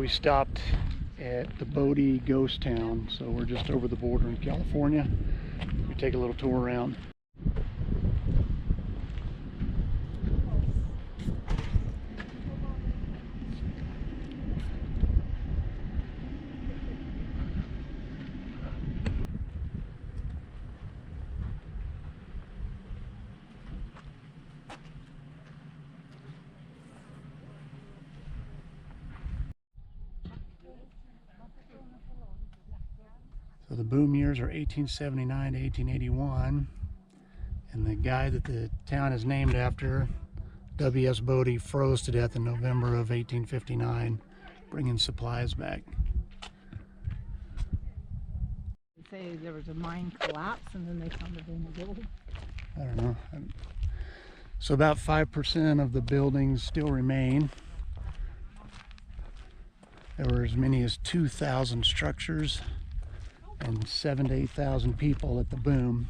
we stopped at the Bodie ghost town, so we're just over the border in California. We take a little tour around. So the boom years are 1879 to 1881, and the guy that the town is named after, W.S. Bodie, froze to death in November of 1859, bringing supplies back. They say there was a mine collapse and then they found it in the gold. I don't know. So about 5% of the buildings still remain. There were as many as 2,000 structures and 7,000 to 8,000 people at the boom.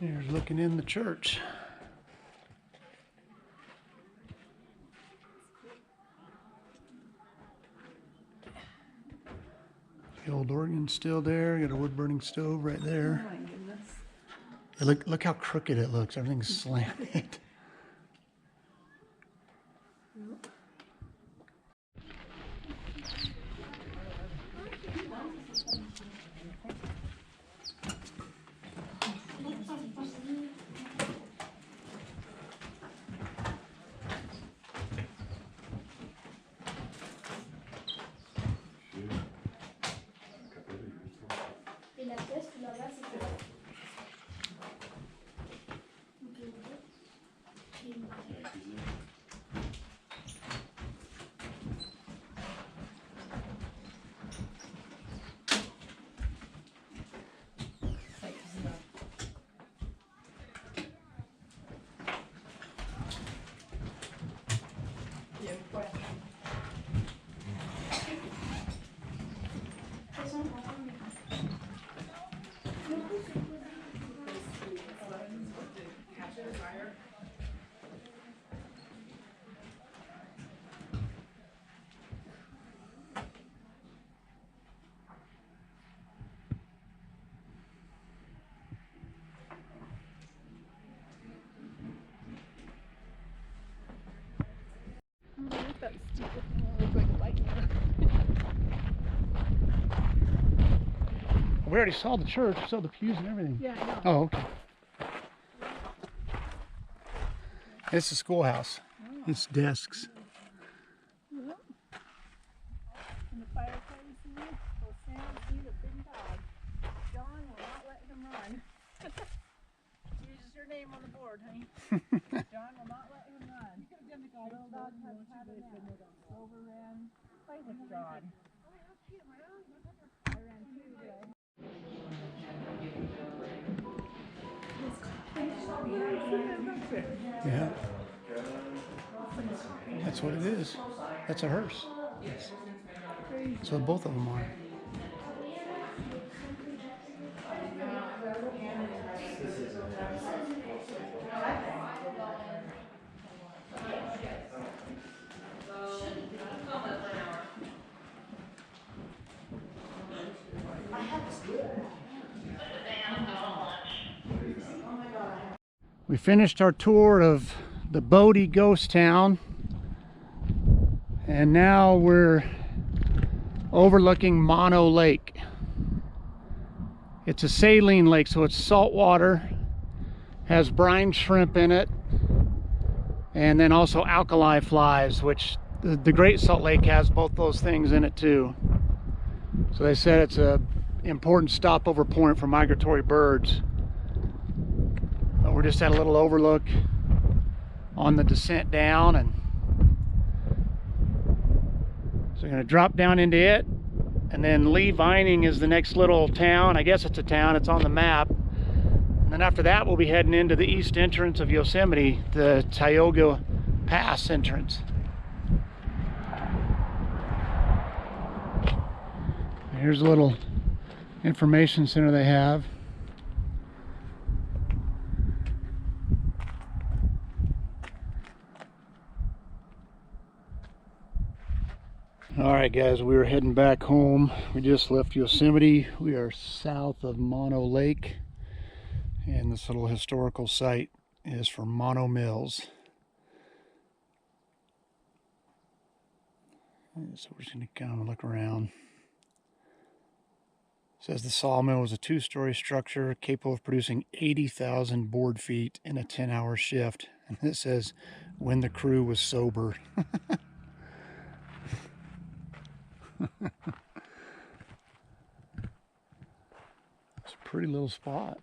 Here's looking in the church. The old organ's still there. Got a wood burning stove right there. Oh my goodness. Yeah, look how crooked it looks. Everything's slanted. That stupid thing looks like a bike. We already saw the church. We saw the pews and everything. Yeah, I know. Oh, okay. It's the schoolhouse. Oh. It's desks. Yep. And the fireplace in there. Oh, Sam, see the big dog. John will not let him run. Uses your name on the board, honey. John will not let him run. Little dog has had a nap. Silver ran. Play with John. I ran too today. Yeah. That's what it is. That's a hearse. That's what both of them are. We finished our tour of the Bodie ghost town, and now we're overlooking Mono Lake. It's a saline lake, so it's salt water, has brine shrimp in it, and then also alkali flies, which the Great Salt Lake has both those things in it too. So they said it's a important stopover point for migratory birds. But we're just at a little overlook on the descent down, and we're going to drop down into it, and then Lee Vining is the next little town. I guess it's a town, it's on the map. And then after that, we'll be heading into the east entrance of Yosemite, the Tioga Pass entrance. Here's a little information center they have. Alright guys, we are heading back home. We just left Yosemite. We are south of Mono Lake, and this little historical site is for Mono Mills. So we're just going to kind of look around. It says the sawmill was a 2-story structure capable of producing 80,000 board feet in a 10-hour shift. And it says when the crew was sober. It's a pretty little spot.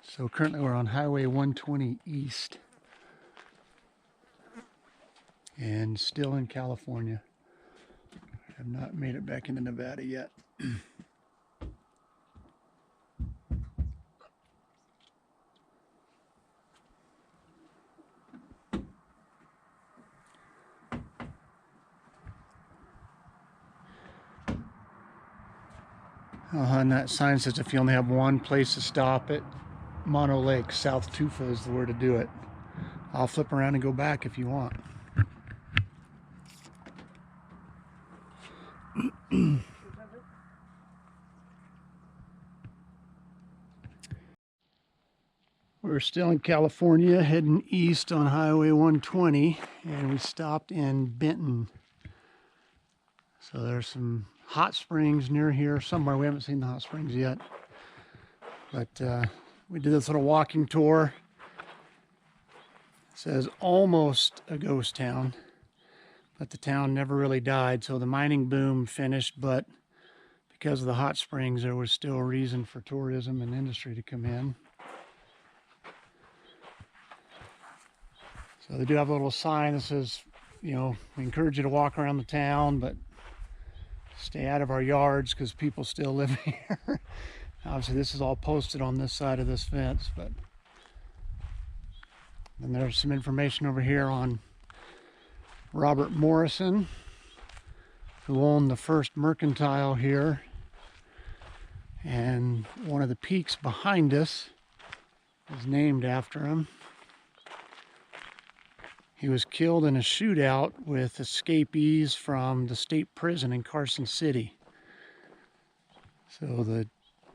So currently we're on Highway 120 East and still in California. I have not made it back into Nevada yet. And that sign says if you only have one place to stop at Mono Lake, South Tufa is the where to do it. I'll flip around and go back if you want. We're still in California, heading east on Highway 120, and we stopped in Benton. So there's some hot springs near here somewhere. We haven't seen the hot springs yet, but we did this little walking tour. It says almost a ghost town, but the town never really died. So the mining boom finished, but because of the hot springs, there was still a reason for tourism and industry to come in. So they do have a little sign that says, you know, we encourage you to walk around the town, but stay out of our yards because people still live here. Obviously this is all posted on this side of this fence, but then there's some information over here on Robert Morrison, who owned the first mercantile here, and one of the peaks behind us is named after him. He was killed in a shootout with escapees from the state prison in Carson City. So the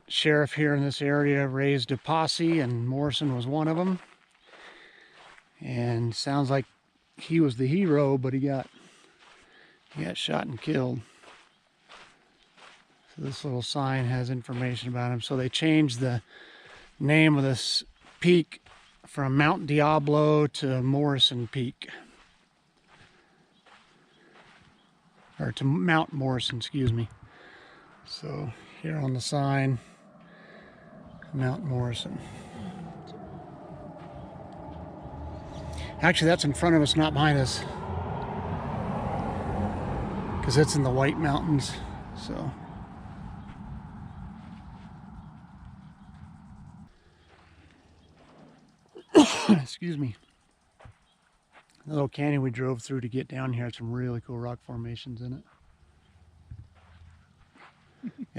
sheriff here in this area raised a posse, and Morrison was one of them. And sounds like he was the hero, but he got shot and killed. So this little sign has information about him. So they changed the name of this peak from Mount Diablo to Morrison Peak. Or to Mount Morrison, excuse me. So here on the sign, Mount Morrison. Actually, that's in front of us, not behind us, because it's in the White Mountains. So excuse me. The little canyon we drove through to get down here had some really cool rock formations in it.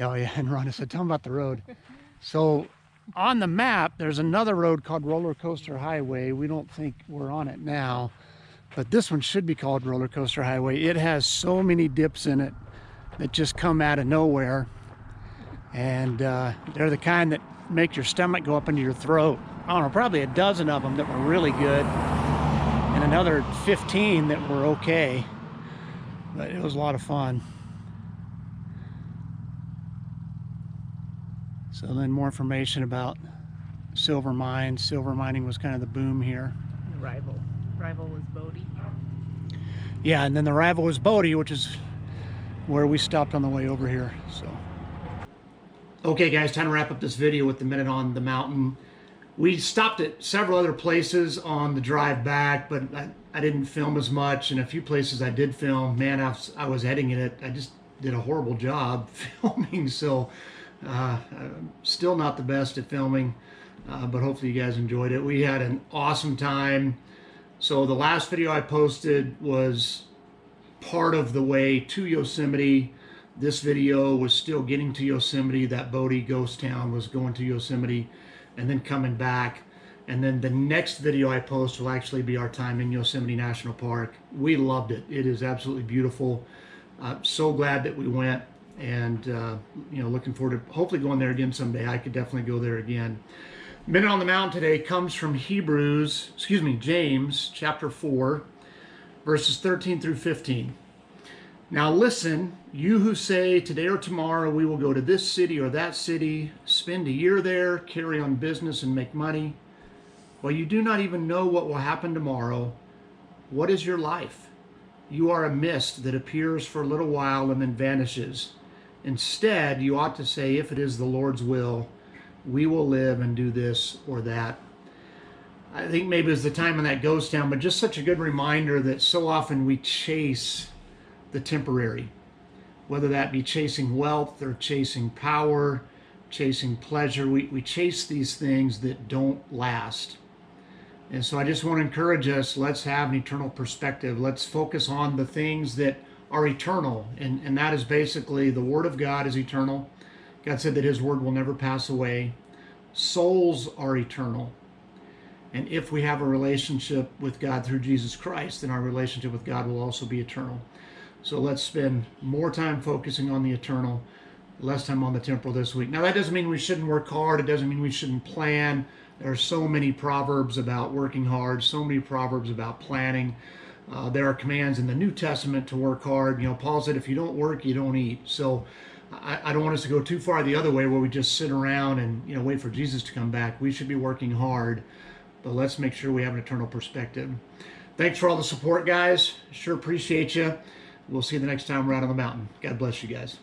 Oh yeah, and Rhonda said, tell them about the road. So on the map, there's another road called Roller Coaster Highway. We don't think we're on it now, but this one should be called Roller Coaster Highway. It has so many dips in it that just come out of nowhere, and they're the kind that make your stomach go up into your throat. I don't know, probably a dozen of them that were really good, and another 15 that were okay, but it was a lot of fun. So then more information about silver mines. Silver mining was kind of the boom here. The rival was Bodie. Yeah, and then the rival was Bodie, which is where we stopped on the way over here. So okay guys, time to wrap up this video with the minute on the mountain. We stopped at several other places on the drive back, but I didn't film as much. And a few places I did film, man, I was editing it. I just did a horrible job filming. So I'm still not the best at filming, but hopefully you guys enjoyed it. We had an awesome time. So the last video I posted was part of the way to Yosemite. This video was still getting to Yosemite. That Bodie ghost town was going to Yosemite and then coming back. And then the next video I post will actually be our time in Yosemite National Park. We loved it. It is absolutely beautiful. So glad that we went, and you know, looking forward to hopefully going there again someday. I could definitely go there again. Minute on the Mountain today comes from James chapter 4, verses 13 through 15. Now listen, you who say today or tomorrow we will go to this city or that city, spend a year there, carry on business and make money. Well, you do not even know what will happen tomorrow. What is your life? You are a mist that appears for a little while and then vanishes. Instead, you ought to say, if it is the Lord's will, we will live and do this or that. I think maybe it's the time in that ghost town, but just such a good reminder that so often we chase the temporary, whether that be chasing wealth or chasing power, chasing pleasure. We chase these things that don't last. And so I just want to encourage us, let's have an eternal perspective. Let's focus on the things that are eternal. And that is basically the Word of God is eternal. God said that His Word will never pass away. Souls are eternal. And if we have a relationship with God through Jesus Christ, then our relationship with God will also be eternal. So let's spend more time focusing on the eternal, less time on the temporal this week. Now, that doesn't mean we shouldn't work hard. It doesn't mean we shouldn't plan. There are so many proverbs about working hard, so many proverbs about planning. There are commands in the New Testament to work hard. You know, Paul said, if you don't work, you don't eat. So I don't want us to go too far the other way where we just sit around and, you know, wait for Jesus to come back. We should be working hard, but let's make sure we have an eternal perspective. Thanks for all the support, guys. Sure appreciate you. We'll see you the next time we're out on the mountain. God bless you guys.